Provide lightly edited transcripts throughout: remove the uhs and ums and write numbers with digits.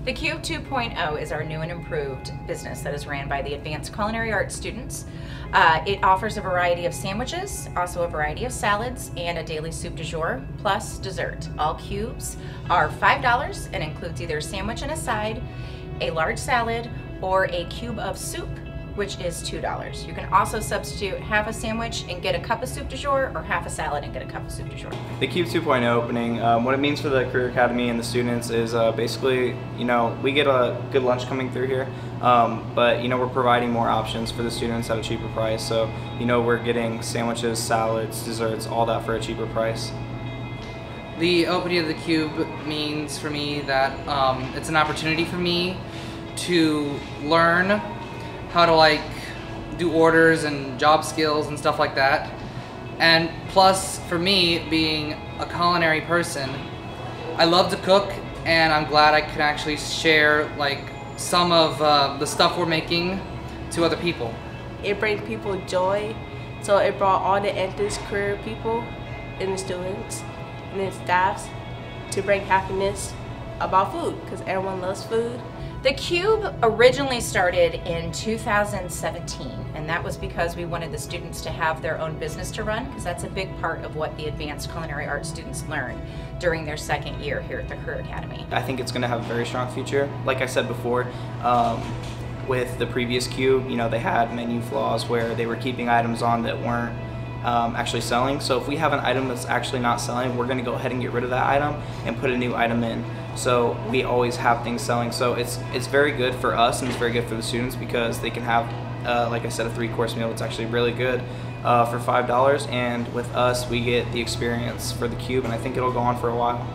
The Cube 2.0 is our new and improved business that is ran by the Advanced Culinary Arts students. It offers a variety of sandwiches, also a variety of salads, and a daily soup du jour, plus dessert. All cubes are $5 and includes either a sandwich and a side, a large salad, or a cube of soup, which is $2. You can also substitute half a sandwich and get a cup of soup du jour, or half a salad and get a cup of soup du jour. The Cube 2.0 opening, what it means for the Career Academy and the students is basically, we get a good lunch coming through here, but we're providing more options for the students at a cheaper price. So, we're getting sandwiches, salads, desserts, all that for a cheaper price. The opening of the Cube means for me that it's an opportunity for me to learn how to do orders and job skills and stuff like that. And plus, for me, being a culinary person, I love to cook, and I'm glad I can actually share some of the stuff we're making to other people. It brings people joy, so it brought all the entrance career people and the students and the staffs to bring happiness about food, because everyone loves food. The Cube originally started in 2017, and that was because we wanted the students to have their own business to run, because that's a big part of what the Advanced Culinary Arts students learn during their second year here at the Career Academy. I think it's going to have a very strong future. Like I said before, with the previous Cube, they had menu flaws where they were keeping items on that weren't actually selling. So if we have an item that's actually not selling, we're going to go ahead and get rid of that item and put a new item in. So we always have things selling. So it's very good for us, and it's very good for the students, because they can have, like I said, a 3-course meal. It's actually really good for $5, and with us we get the experience for the Cube, and I think it'll go on for a while.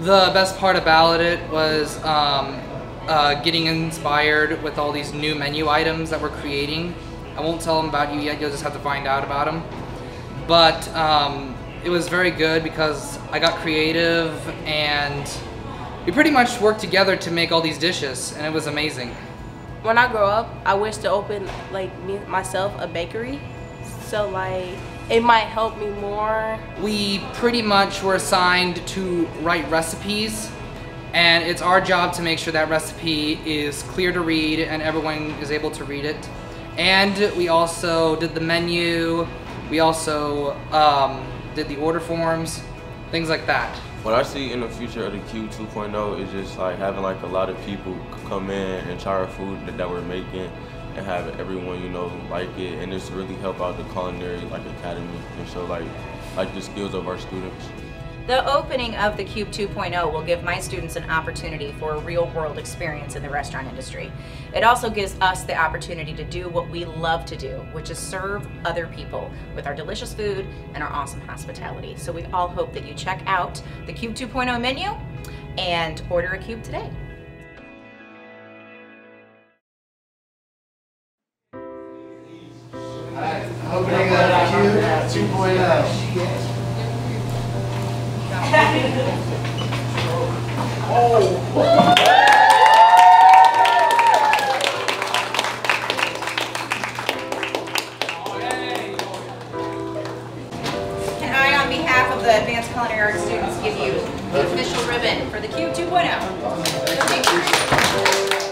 The best part about it was getting inspired with all these new menu items that we're creating. I won't tell them about you yet, you'll just have to find out about them. But it was very good because I got creative, and we pretty much worked together to make all these dishes, and it was amazing. When I grow up, I wish to open myself a bakery, so it might help me more. We pretty much were assigned to write recipes, and it's our job to make sure that recipe is clear to read and everyone is able to read it. And we also did the menu, we also did the order forms, things like that. What I see in the future of the Cube 2.0 is just having a lot of people come in and try our food that we're making, and have everyone like it, and just really help out the culinary academy and show the skills of our students. The opening of the Cube 2.0 will give my students an opportunity for a real-world experience in the restaurant industry. It also gives us the opportunity to do what we love to do, which is serve other people with our delicious food and our awesome hospitality. So we all hope that you check out the Cube 2.0 menu and order a cube today. Opening of Cube 2.0. Can I, on behalf of the Advanced Culinary Arts students, give you the official ribbon for the Cube 2.0?